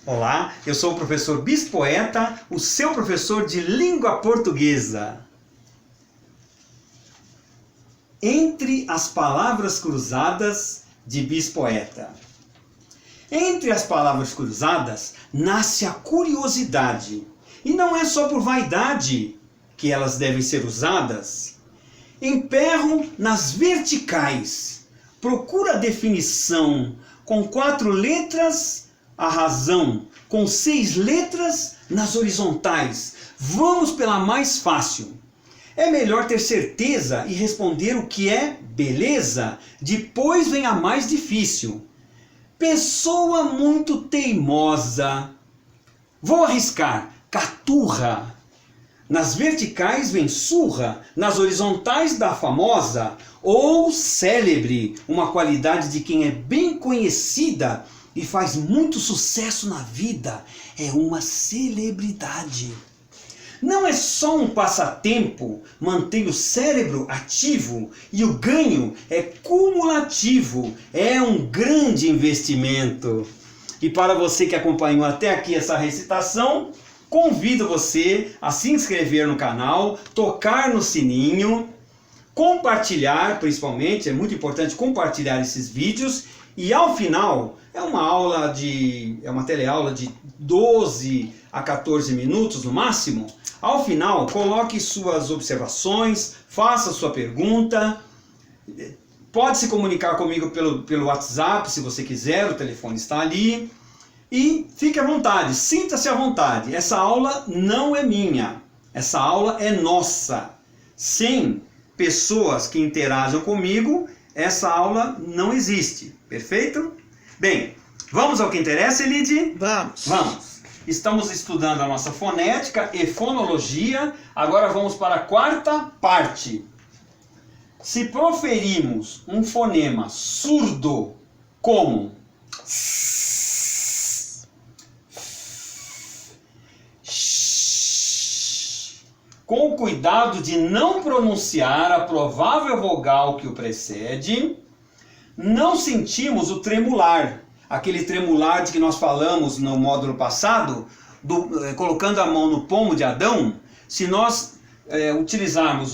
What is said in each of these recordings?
Olá, eu sou o professor Bispoeta, o seu professor de língua portuguesa. Entre as palavras cruzadas de Bispoeta. Entre as palavras cruzadas nasce a curiosidade. E não é só por vaidade que elas devem ser usadas. Emperro nas verticais. Procura a definição com 4 letras, a razão com 6 letras nas horizontais. Vamos pela mais fácil. É melhor ter certeza e responder o que é beleza, depois vem a mais difícil. Pessoa muito teimosa. Vou arriscar, caturra. Nas verticais vem surra, nas horizontais da famosa, ou célebre, uma qualidade de quem é bem conhecida e faz muito sucesso na vida, é uma celebridade. Não é só um passatempo, mantém o cérebro ativo e o ganho é cumulativo, é um grande investimento. E para você que acompanhou até aqui essa recitação, convido você a se inscrever no canal, tocar no sininho, compartilhar, principalmente, é muito importante compartilhar esses vídeos. E ao final, é uma teleaula de 12 a 14 minutos no máximo. Ao final, coloque suas observações, faça sua pergunta. Pode se comunicar comigo pelo WhatsApp, se você quiser, o telefone está ali. E fique à vontade, sinta-se à vontade. Essa aula não é minha, essa aula é nossa. Sem pessoas que interajam comigo, essa aula não existe, perfeito? Bem, vamos ao que interessa, Elide? Vamos. Estamos estudando a nossa fonética e fonologia, agora vamos para a quarta parte. Se proferimos um fonema surdo como com o cuidado de não pronunciar a provável vogal que o precede, não sentimos o tremular, aquele tremular de que nós falamos no módulo passado, colocando a mão no pomo de Adão. Se nós utilizarmos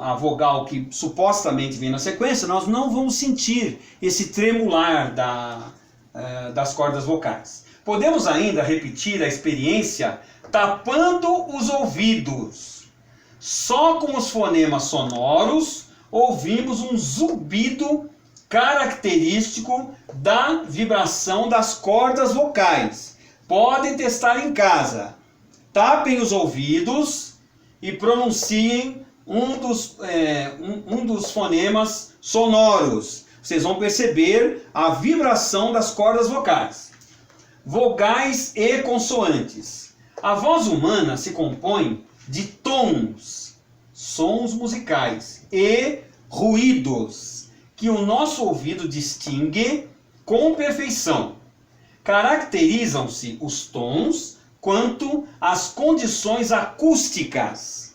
a vogal que supostamente vem na sequência, nós não vamos sentir esse tremular das cordas vocais. Podemos ainda repetir a experiência tapando os ouvidos. Só com os fonemas sonoros ouvimos um zumbido característico da vibração das cordas vocais. Podem testar em casa. Tapem os ouvidos e pronunciem um dos fonemas sonoros. Vocês vão perceber a vibração das cordas vocais. Vogais e consoantes. A voz humana se compõe de tons, sons musicais, e ruídos, que o nosso ouvido distingue com perfeição. Caracterizam-se os tons quanto às condições acústicas,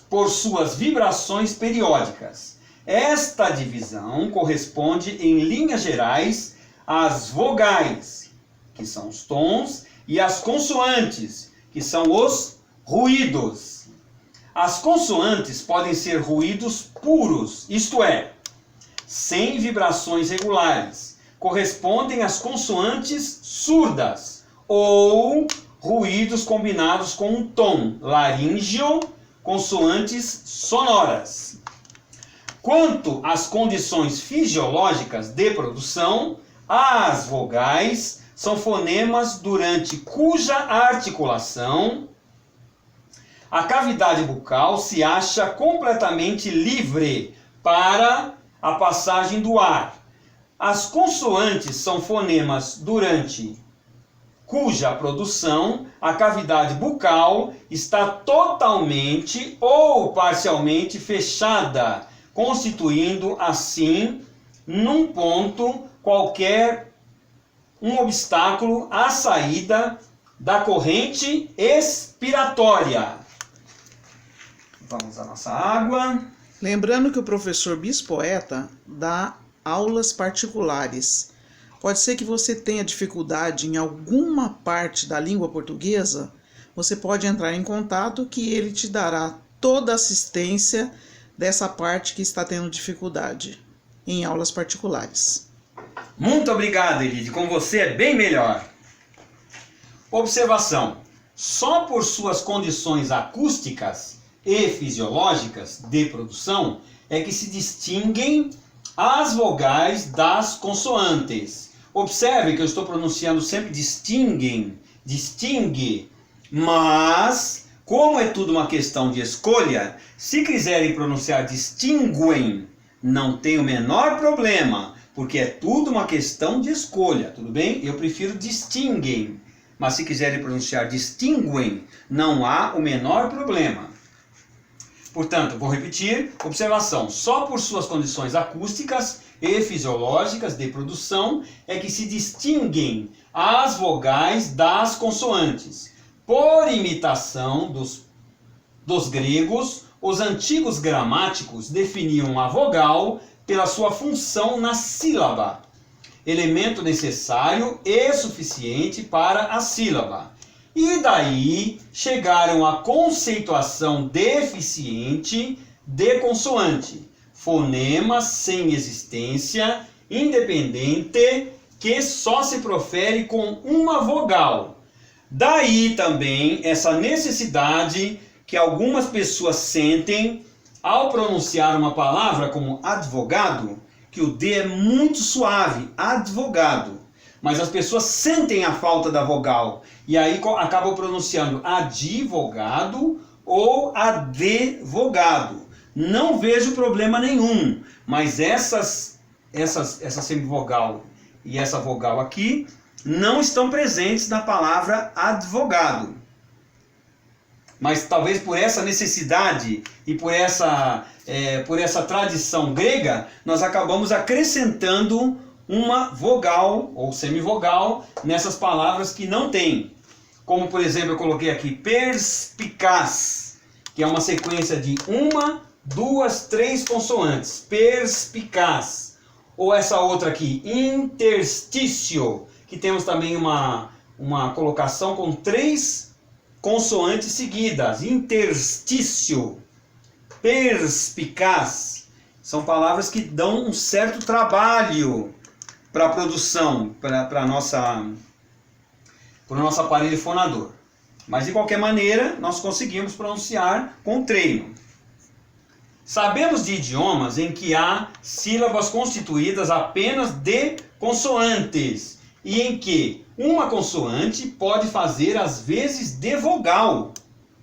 por suas vibrações periódicas. Esta divisão corresponde, em linhas gerais, às vogais, que são os tons, e às consoantes, que são os ruídos. As consoantes podem ser ruídos puros, isto é, sem vibrações regulares. Correspondem às consoantes surdas, ou ruídos combinados com um tom laríngeo, consoantes sonoras. Quanto às condições fisiológicas de produção, as vogais são fonemas durante cuja articulação a cavidade bucal se acha completamente livre para a passagem do ar. As consoantes são fonemas durante cuja produção a cavidade bucal está totalmente ou parcialmente fechada, constituindo assim, num ponto qualquer, um obstáculo à saída da corrente expiratória. Vamos à nossa água. Lembrando que o professor Bispoeta dá aulas particulares Pode ser que você tenha dificuldade em alguma parte da língua portuguesa, você pode entrar em contato que ele te dará toda a assistência dessa parte que está tendo dificuldade em aulas particulares. Muito obrigado, Elide. Com você é bem melhor. Observação. Só por suas condições acústicas e fisiológicas de produção é que se distinguem as vogais das consoantes. Observe que eu estou pronunciando sempre distingue, mas como é tudo uma questão de escolha, se quiserem pronunciar distinguem, não tem o menor problema, porque é tudo uma questão de escolha, tudo bem? Eu prefiro distinguem, mas se quiserem pronunciar distinguem, não há o menor problema. Portanto, vou repetir, observação, só por suas condições acústicas e fisiológicas de produção é que se distinguem as vogais das consoantes. Por imitação dos gregos, os antigos gramáticos definiam a vogal pela sua função na sílaba, elemento necessário e suficiente para a sílaba. E daí chegaram à conceituação deficiente de consoante, fonema sem existência, independente, que só se profere com uma vogal. Daí também essa necessidade que algumas pessoas sentem ao pronunciar uma palavra como advogado, que o D é muito suave, advogado. Mas as pessoas sentem a falta da vogal e aí acabam pronunciando advogado ou advogado. Não vejo problema nenhum, mas essa semivogal e essa vogal aqui não estão presentes na palavra advogado. Mas talvez por essa necessidade e por essa tradição grega, nós acabamos acrescentando uma vogal ou semivogal nessas palavras que não tem. Como, por exemplo, eu coloquei aqui perspicaz, que é uma sequência de 1, 2, 3 consoantes. Perspicaz. Ou essa outra aqui, interstício, que temos também uma colocação com 3 consoantes seguidas. Interstício. Perspicaz. São palavras que dão um certo trabalho para a produção, para o nosso aparelho fonador. Mas de qualquer maneira, nós conseguimos pronunciar com treino. Sabemos de idiomas em que há sílabas constituídas apenas de consoantes e em que uma consoante pode fazer às vezes de vogal.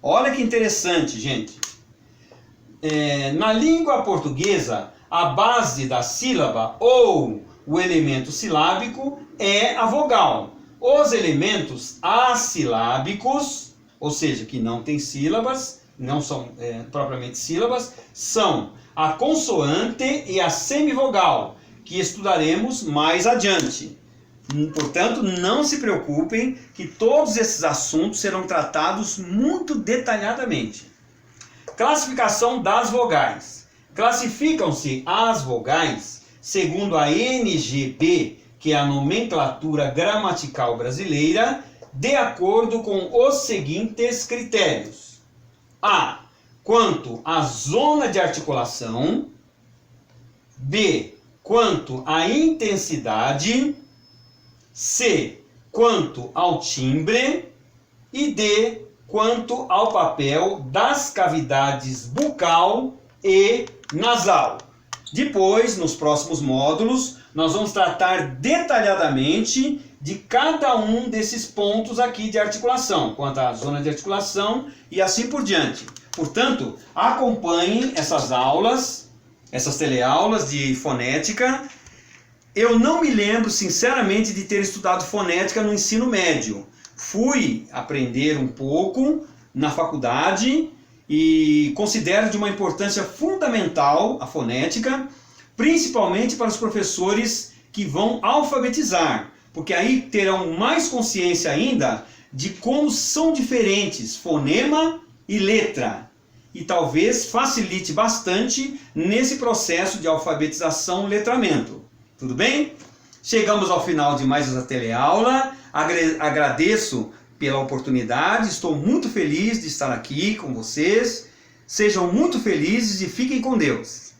Olha que interessante, gente. Na língua portuguesa, a base da sílaba ou o elemento silábico é a vogal. Os elementos assilábicos, ou seja, que não têm sílabas, não são propriamente sílabas, são a consoante e a semivogal, que estudaremos mais adiante. Portanto, não se preocupem que todos esses assuntos serão tratados muito detalhadamente. Classificação das vogais. Classificam-se as vogais segundo a NGB, que é a nomenclatura gramatical brasileira, de acordo com os seguintes critérios. A. Quanto à zona de articulação. B. Quanto à intensidade. C. Quanto ao timbre. E D. Quanto ao papel das cavidades bucal e nasal. Depois, nos próximos módulos, nós vamos tratar detalhadamente de cada um desses pontos aqui de articulação, quanto à zona de articulação e assim por diante. Portanto, acompanhem essas aulas, essas teleaulas de fonética. Eu não me lembro, sinceramente, de ter estudado fonética no ensino médio. Fui aprender um pouco na faculdade e considero de uma importância fundamental a fonética, principalmente para os professores que vão alfabetizar, porque aí terão mais consciência ainda de como são diferentes fonema e letra, e talvez facilite bastante nesse processo de alfabetização e letramento. Tudo bem? Chegamos ao final de mais essa teleaula. Agradeço pela oportunidade, estou muito feliz de estar aqui com vocês. Sejam muito felizes e fiquem com Deus.